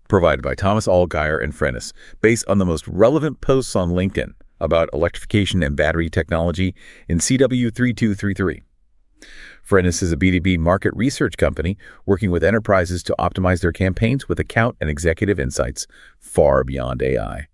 provided by Thomas Allgaier and Frennis, based on the most relevant posts on LinkedIn about electrification and battery technology in CW 3233. Frennis is a B2B market research company working with enterprises to optimize their campaigns with account and executive insights far beyond AI.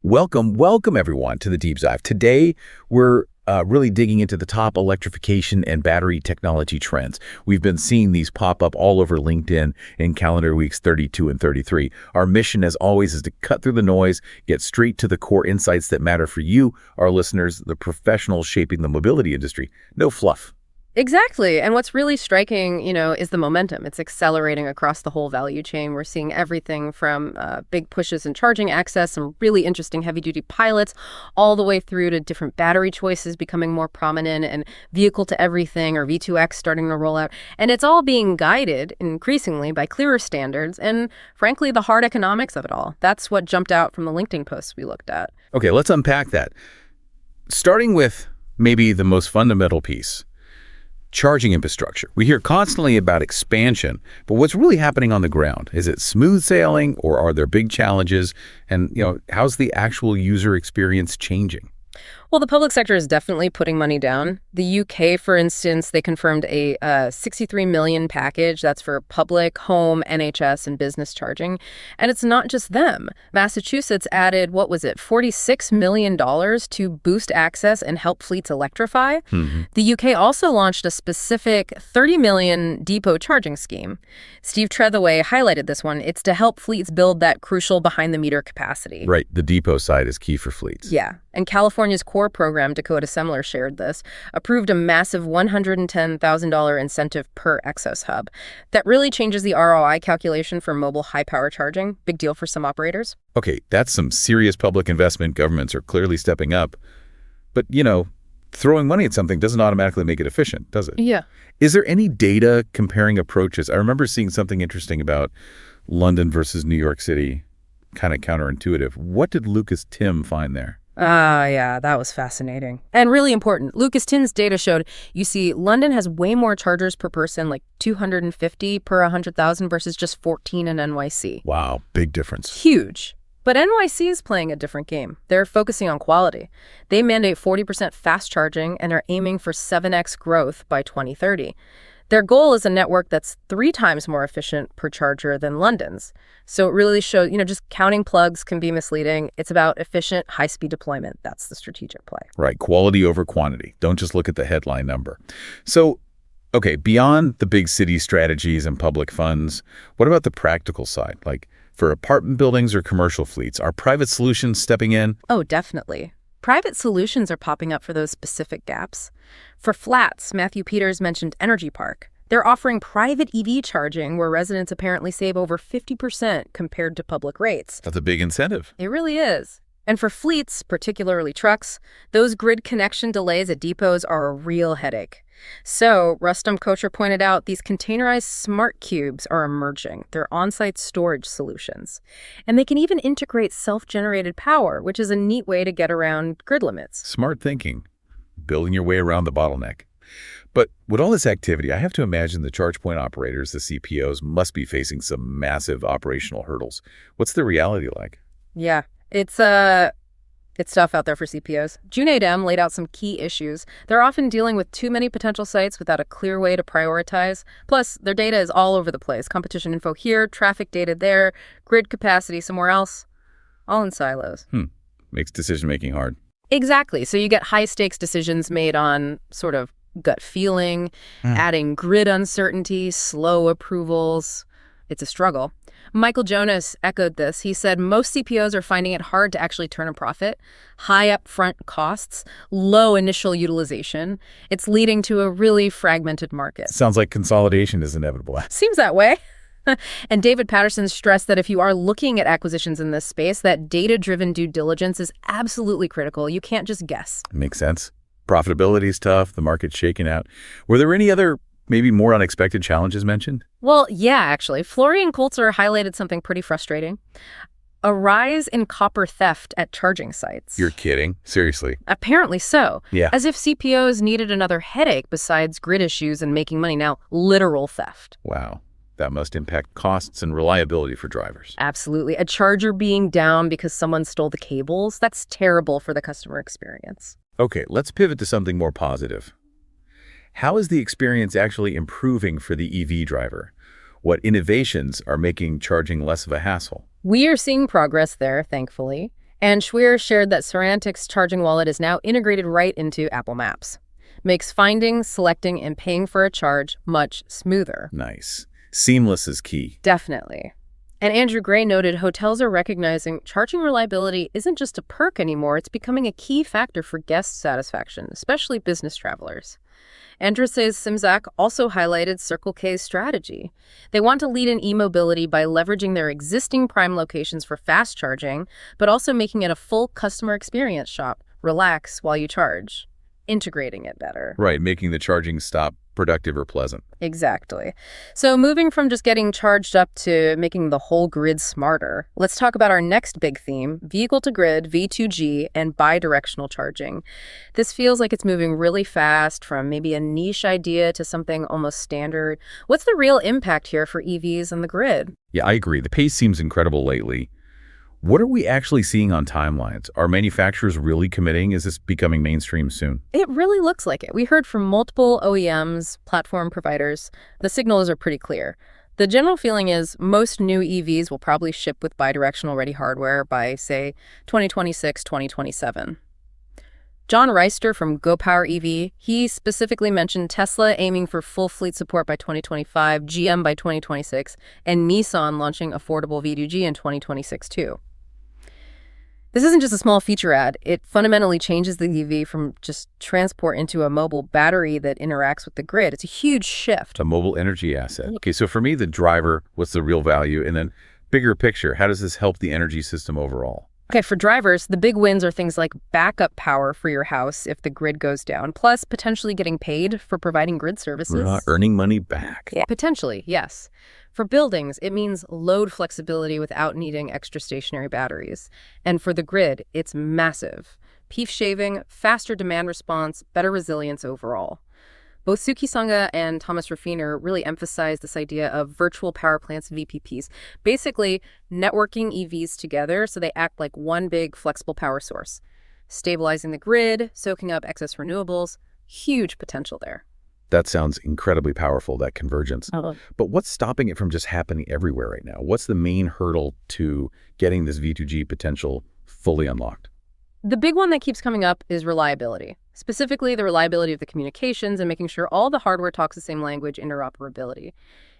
Welcome everyone to the Deep Dive. Today, we're really digging into the top electrification and battery technology trends. We've been seeing these pop up all over LinkedIn in calendar weeks 32 and 33. Our mission, as always, is to cut through the noise, get straight to the core insights that matter for you, our listeners, the professionals shaping the mobility industry. No fluff. Exactly. And what's really striking, is the momentum. It's accelerating across the whole value chain. We're seeing everything from big pushes in charging access, some really interesting heavy-duty pilots, all the way through to different battery choices becoming more prominent and vehicle-to-everything or V2X starting to roll out. And it's all being guided increasingly by clearer standards and, frankly, the hard economics of it all. That's what jumped out from the LinkedIn posts we looked at. Okay, let's unpack that. Starting with maybe the most fundamental piece. Charging infrastructure. We hear constantly about expansion, but what's really happening on the ground? Is it smooth sailing or are there big challenges? And, how's the actual user experience changing? Well, the public sector is definitely putting money down. The UK, for instance, they confirmed a 63 million package. That's for public, home, NHS, and business charging. And it's not just them. Massachusetts added, $46 million to boost access and help fleets electrify. Mm-hmm. The UK also launched a specific 30 million depot charging scheme. Steve Trethewey highlighted this one. It's to help fleets build that crucial behind-the-meter capacity. Right. The depot side is key for fleets. Yeah. And California's core program, Dakota Semler shared this, approved a massive $110,000 incentive per Exos hub. That really changes the ROI calculation for mobile high-power charging. Big deal for some operators. Okay, that's some serious public investment. Governments are clearly stepping up. But, throwing money at something doesn't automatically make it efficient, does it? Yeah. Is there any data comparing approaches? I remember seeing something interesting about London versus New York City, kind of counterintuitive. What did Lucas Tim find there? Yeah, that was fascinating. And really important. Lucas Tin's data showed, London has way more chargers per person, like 250 per 100,000 versus just 14 in NYC. Wow, big difference. Huge. But NYC is playing a different game. They're focusing on quality. They mandate 40% fast charging and are aiming for 7x growth by 2030. Their goal is a network that's 3 times more efficient per charger than London's. So it really shows, just counting plugs can be misleading. It's about efficient, high-speed deployment. That's the strategic play. Right. Quality over quantity. Don't just look at the headline number. So, okay, beyond the big city strategies and public funds, what about the practical side? Like for apartment buildings or commercial fleets, are private solutions stepping in? Oh, definitely. Private solutions are popping up for those specific gaps. For flats, Matthew Peters mentioned Energy Park. They're offering private EV charging where residents apparently save over 50% compared to public rates. That's a big incentive. It really is. And for fleets, particularly trucks, those grid connection delays at depots are a real headache. So, Rustam Kocher pointed out these containerized smart cubes are emerging. They're on-site storage solutions. And they can even integrate self-generated power, which is a neat way to get around grid limits. Smart thinking. Building your way around the bottleneck. But with all this activity, I have to imagine the charge point operators, the CPOs, must be facing some massive operational hurdles. What's the reality like? Yeah, it's tough out there for CPOs. June 8M laid out some key issues. They're often dealing with too many potential sites without a clear way to prioritize. Plus, their data is all over the place. Competition info here, traffic data there, grid capacity somewhere else. All in silos. Makes decision-making hard. Exactly. So you get high-stakes decisions made on sort of gut feeling, adding grid uncertainty, slow approvals. It's a struggle. Michael Jonas echoed this. He said most CPOs are finding it hard to actually turn a profit, high upfront costs, low initial utilization. It's leading to a really fragmented market. Sounds like consolidation is inevitable. Seems that way. And David Patterson stressed that if you are looking at acquisitions in this space, that data-driven due diligence is absolutely critical. You can't just guess. Makes sense. Profitability is tough. The market's shaking out. Were there any other maybe more unexpected challenges mentioned? Well, yeah, actually. Florian Coulter highlighted something pretty frustrating. A rise in copper theft at charging sites. You're kidding? Seriously? Apparently so. Yeah. As if CPOs needed another headache besides grid issues and making money. Now, literal theft. Wow. That must impact costs and reliability for drivers. Absolutely. A charger being down because someone stole the cables, that's terrible for the customer experience. Okay, let's pivot to something more positive. How is the experience actually improving for the EV driver? What innovations are making charging less of a hassle? We are seeing progress there, thankfully. And Schwer shared that Sorantic's charging wallet is now integrated right into Apple Maps. Makes finding, selecting, and paying for a charge much smoother. Nice. Seamless is key. Definitely. And Andrew Gray noted hotels are recognizing charging reliability isn't just a perk anymore, it's becoming a key factor for guest satisfaction, especially business travelers. Andreas Simzak also highlighted Circle K's strategy. They want to lead in e-mobility by leveraging their existing prime locations for fast charging, but also making it a full customer experience shop. Relax while you charge. Integrating it better. Right, making the charging stop productive or pleasant. Exactly. So moving from just getting charged up to making the whole grid smarter, let's talk about our next big theme, vehicle-to-grid, V2G, and bidirectional charging. This feels like it's moving really fast from maybe a niche idea to something almost standard. What's the real impact here for EVs and the grid? Yeah, I agree. The pace seems incredible lately. What are we actually seeing on timelines? Are manufacturers really committing? Is this becoming mainstream soon? It really looks like it. We heard from multiple OEMs, platform providers. The signals are pretty clear. The general feeling is most new EVs will probably ship with bidirectional ready hardware by, say, 2026, 2027. John Reister from GoPower EV, he specifically mentioned Tesla aiming for full fleet support by 2025, GM by 2026, and Nissan launching affordable V2G in 2026 too. This isn't just a small feature ad. It fundamentally changes the EV from just transport into a mobile battery that interacts with the grid. It's a huge shift. A mobile energy asset. Okay, so for me, the driver, what's the real value? And then bigger picture, how does this help the energy system overall? Okay, for drivers, the big wins are things like backup power for your house if the grid goes down, plus potentially getting paid for providing grid services. Earning money back. Yeah. Potentially, yes. For buildings, it means load flexibility without needing extra stationary batteries. And for the grid, it's massive. Peak shaving, faster demand response, better resilience overall. Both Suki Sangha and Thomas Raffiner really emphasize this idea of virtual power plants, VPPs, basically networking EVs together so they act like one big flexible power source, stabilizing the grid, soaking up excess renewables. Huge potential there. That sounds incredibly powerful, that convergence. But what's stopping it from just happening everywhere right now? What's the main hurdle to getting this V2G potential fully unlocked? The big one that keeps coming up is reliability, specifically the reliability of the communications and making sure all the hardware talks the same language, interoperability.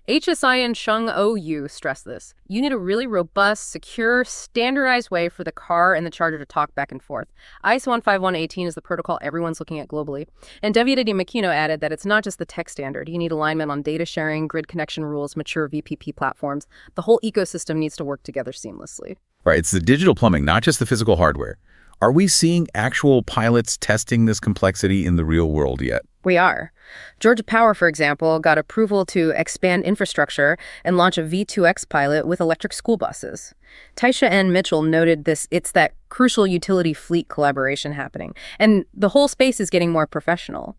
HSI and Chung OU stress this. You need a really robust, secure, standardized way for the car and the charger to talk back and forth. ISO 15118 is the protocol everyone's looking at globally. And David Makino added that it's not just the tech standard. You need alignment on data sharing, grid connection rules, mature VPP platforms. The whole ecosystem needs to work together seamlessly. Right, it's the digital plumbing, not just the physical hardware. Are we seeing actual pilots testing this complexity in the real world yet? We are. Georgia Power, for example, got approval to expand infrastructure and launch a V2X pilot with electric school buses. Taisha N. Mitchell noted it's that crucial utility fleet collaboration happening, and the whole space is getting more professional.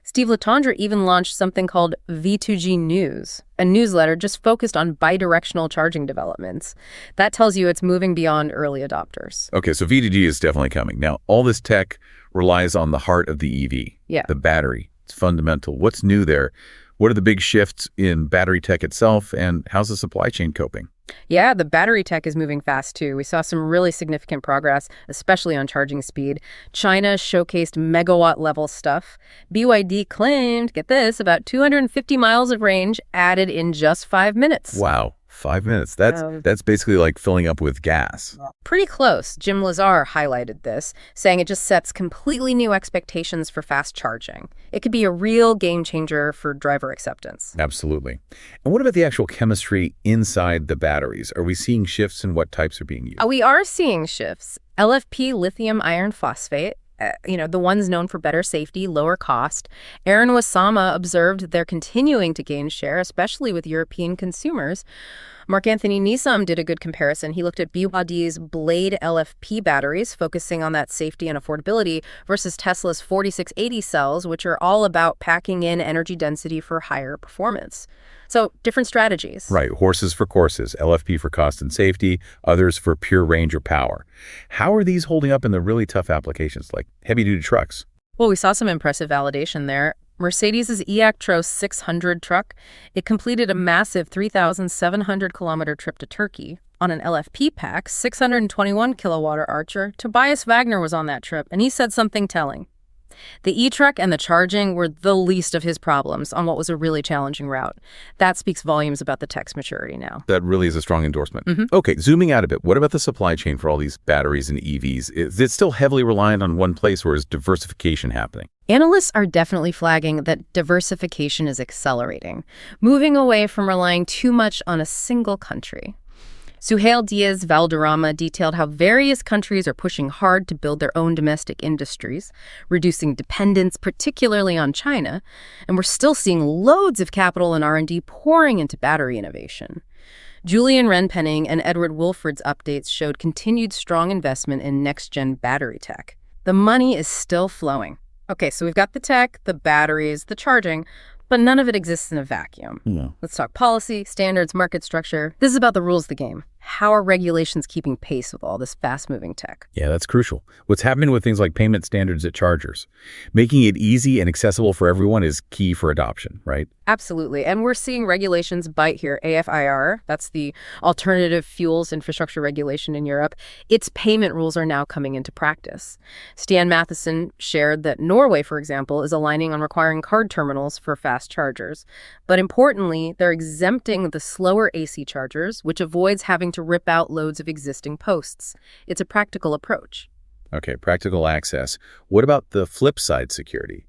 Steve Latondra even launched something called V2G News, a newsletter just focused on bidirectional charging developments. That tells you it's moving beyond early adopters. Okay, so V2G is definitely coming. Now, all this tech relies on the heart of the EV, the battery. It's fundamental. What's new there? What are the big shifts in battery tech itself, and how's the supply chain coping? Yeah, the battery tech is moving fast, too. We saw some really significant progress, especially on charging speed. China showcased megawatt-level stuff. BYD claimed, get this, about 250 miles of range added in just 5 minutes. Wow. 5 minutes. That's basically like filling up with gas. Pretty close. Jim Lazar highlighted this, saying it just sets completely new expectations for fast charging. It could be a real game changer for driver acceptance. Absolutely. And what about the actual chemistry inside the batteries? Are we seeing shifts in what types are being used? We are seeing shifts. LFP lithium iron phosphate, the ones known for better safety, lower cost. Aaron Wasama observed they're continuing to gain share, especially with European consumers. Mark Anthony Neeson did a good comparison. He looked at BYD's Blade LFP batteries, focusing on that safety and affordability, versus Tesla's 4680 cells, which are all about packing in energy density for higher performance. So different strategies. Right, horses for courses, LFP for cost and safety, others for pure range or power. How are these holding up in the really tough applications like heavy-duty trucks? Well, we saw some impressive validation there. Mercedes' e-Actros 600 truck, it completed a massive 3,700-kilometer trip to Turkey on an LFP pack, 621-kilowatt Archer. Tobias Wagner was on that trip, and he said something telling. The e-truck and the charging were the least of his problems on what was a really challenging route. That speaks volumes about the tech's maturity now. That really is a strong endorsement. Okay, zooming out a bit, what about the supply chain for all these batteries and EVs? Is it still heavily reliant on one place, or is diversification happening? Analysts are definitely flagging that diversification is accelerating, moving away from relying too much on a single country. Suhail Diaz Valderrama detailed how various countries are pushing hard to build their own domestic industries, reducing dependence particularly on China, and we're still seeing loads of capital and R&D pouring into battery innovation. Julian Renpenning and Edward Wolford's updates showed continued strong investment in next-gen battery tech. The money is still flowing. Okay, so we've got the tech, the batteries, the charging, but none of it exists in a vacuum. No. Let's talk policy, standards, market structure. This is about the rules of the game. How are regulations keeping pace with all this fast-moving tech? Yeah, that's crucial. What's happening with things like payment standards at chargers? Making it easy and accessible for everyone is key for adoption, right? Absolutely. And we're seeing regulations bite here. AFIR, that's the Alternative Fuels Infrastructure Regulation in Europe, its payment rules are now coming into practice. Stan Matheson shared that Norway, for example, is aligning on requiring card terminals for fast chargers. But importantly, they're exempting the slower AC chargers, which avoids having to rip out loads of existing posts. It's a practical approach. Okay, practical access. What about the flip side, security?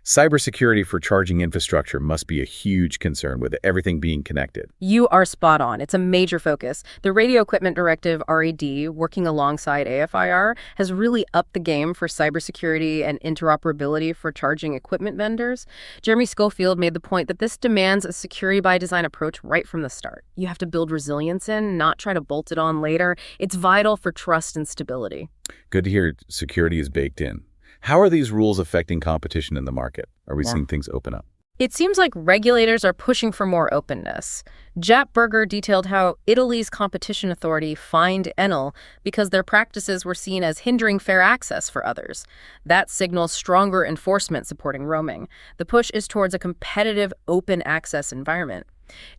Cybersecurity for charging infrastructure must be a huge concern with everything being connected. You are spot on. It's a major focus. The Radio Equipment Directive, RED, working alongside AFIR, has really upped the game for cybersecurity and interoperability for charging equipment vendors. Jeremy Schofield made the point that this demands a security by design approach right from the start. You have to build resilience in, not try to bolt it on later. It's vital for trust and stability. Good to hear security is baked in. How are these rules affecting competition in the market? Are we seeing things open up? It seems like regulators are pushing for more openness. Jaap Berger detailed how Italy's competition authority fined Enel because their practices were seen as hindering fair access for others. That signals stronger enforcement supporting roaming. The push is towards a competitive, open access environment.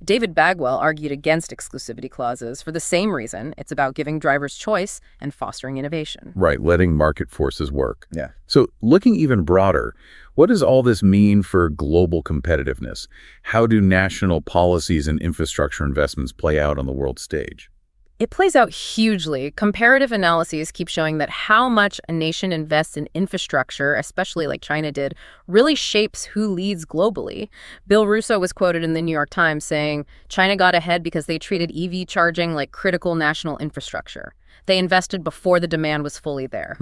David Bagwell argued against exclusivity clauses for the same reason. It's about giving drivers choice and fostering innovation. Right, letting market forces work. Yeah. So looking even broader, what does all this mean for global competitiveness? How do national policies and infrastructure investments play out on the world stage? It plays out hugely. Comparative analyses keep showing that how much a nation invests in infrastructure, especially like China did, really shapes who leads globally. Bill Russo was quoted in the New York Times saying, China got ahead because they treated EV charging like critical national infrastructure. They invested before the demand was fully there.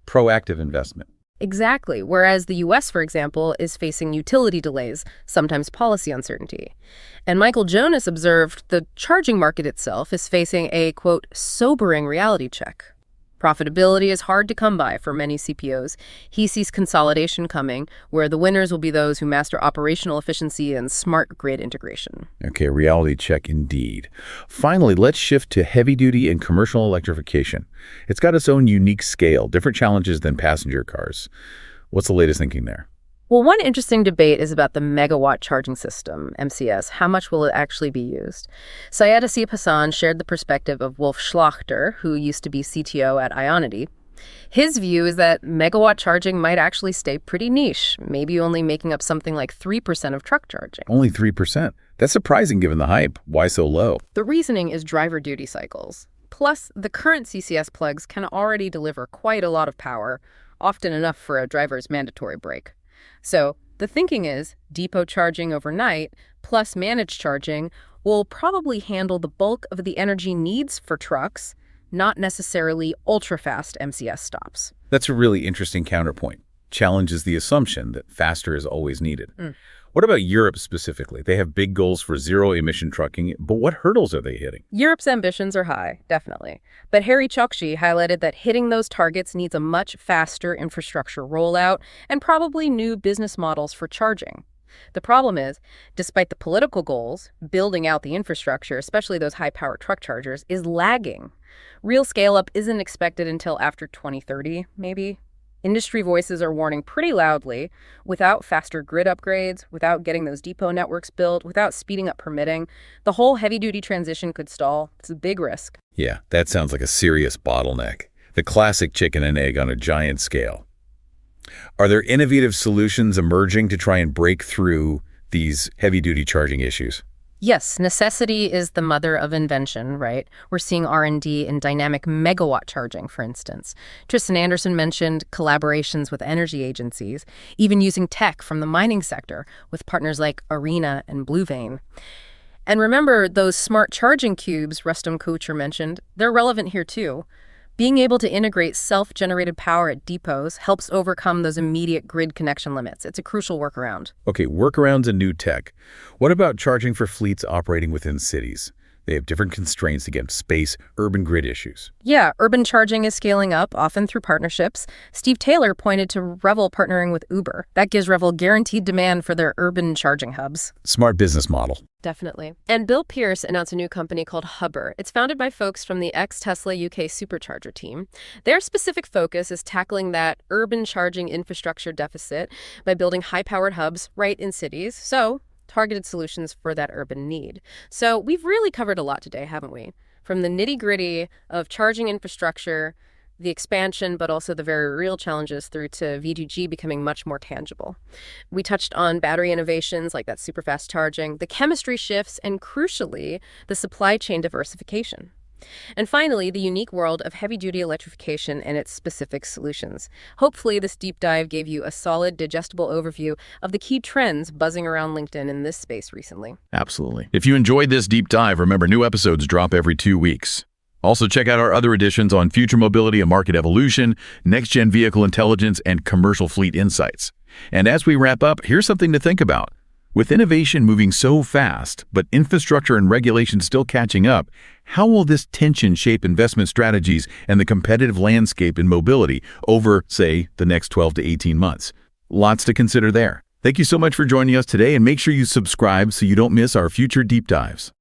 Proactive investment. Exactly. Whereas the U.S., for example, is facing utility delays, sometimes policy uncertainty. And Michael Jonas observed the charging market itself is facing a, quote, sobering reality check. Profitability is hard to come by for many CPOs. He sees consolidation coming, where the winners will be those who master operational efficiency and smart grid integration. Okay, reality check indeed. Finally, let's shift to heavy-duty and commercial electrification. It's got its own unique scale, different challenges than passenger cars. What's the latest thinking there? Well, one interesting debate is about the megawatt charging system, MCS. How much will it actually be used? Syed Asif Hassan shared the perspective of Wolf Schlachter, who used to be CTO at Ionity. His view is that megawatt charging might actually stay pretty niche, maybe only making up something like 3% of truck charging. Only 3%. That's surprising given the hype. Why so low? The reasoning is driver duty cycles. Plus, the current CCS plugs can already deliver quite a lot of power, often enough for a driver's mandatory break. So the thinking is depot charging overnight plus managed charging will probably handle the bulk of the energy needs for trucks, not necessarily ultra-fast MCS stops. That's a really interesting counterpoint. Challenges the assumption that faster is always needed. What about Europe specifically? They have big goals for zero-emission trucking, but what hurdles are they hitting? Europe's ambitions are high, definitely. But Harry Chokshi highlighted that hitting those targets needs a much faster infrastructure rollout and probably new business models for charging. The problem is, despite the political goals, building out the infrastructure, especially those high-power truck chargers, is lagging. Real scale-up isn't expected until after 2030, maybe. Industry voices are warning pretty loudly, without faster grid upgrades, without getting those depot networks built, without speeding up permitting, the whole heavy-duty transition could stall. It's a big risk. Yeah, that sounds like a serious bottleneck. The classic chicken and egg on a giant scale. Are there innovative solutions emerging to try and break through these heavy-duty charging issues? Yes, necessity is the mother of invention, right? We're seeing R&D in dynamic megawatt charging, for instance. Tristan Anderson mentioned collaborations with energy agencies, even using tech from the mining sector with partners like Arena and Blue Vein. And remember those smart charging cubes Rustam Kocher mentioned? They're relevant here too. Being able to integrate self-generated power at depots helps overcome those immediate grid connection limits. It's a crucial workaround. Okay, workarounds and new tech. What about charging for fleets operating within cities? They have different constraints against space, urban grid issues. Yeah, urban charging is scaling up, often through partnerships. Steve Taylor pointed to Revel partnering with Uber. That gives Revel guaranteed demand for their urban charging hubs. Smart business model. Definitely. And Bill Pierce announced a new company called Hubber. It's founded by folks from the ex-Tesla UK supercharger team. Their specific focus is tackling that urban charging infrastructure deficit by building high-powered hubs right in cities. So, targeted solutions for that urban need. So we've really covered a lot today, haven't we? From the nitty-gritty of charging infrastructure, the expansion, but also the very real challenges through to V2G becoming much more tangible. We touched on battery innovations like that super fast charging, the chemistry shifts, and crucially, the supply chain diversification. And finally, the unique world of heavy-duty electrification and its specific solutions. Hopefully, this deep dive gave you a solid, digestible overview of the key trends buzzing around LinkedIn in this space recently. Absolutely. If you enjoyed this deep dive, remember new episodes drop every 2 weeks. Also, check out our other editions on future mobility and market evolution, next-gen vehicle intelligence, and commercial fleet insights. And as we wrap up, here's something to think about. With innovation moving so fast, but infrastructure and regulation still catching up, how will this tension shape investment strategies and the competitive landscape in mobility over, say, the next 12 to 18 months? Lots to consider there. Thank you so much for joining us today, and make sure you subscribe so you don't miss our future deep dives.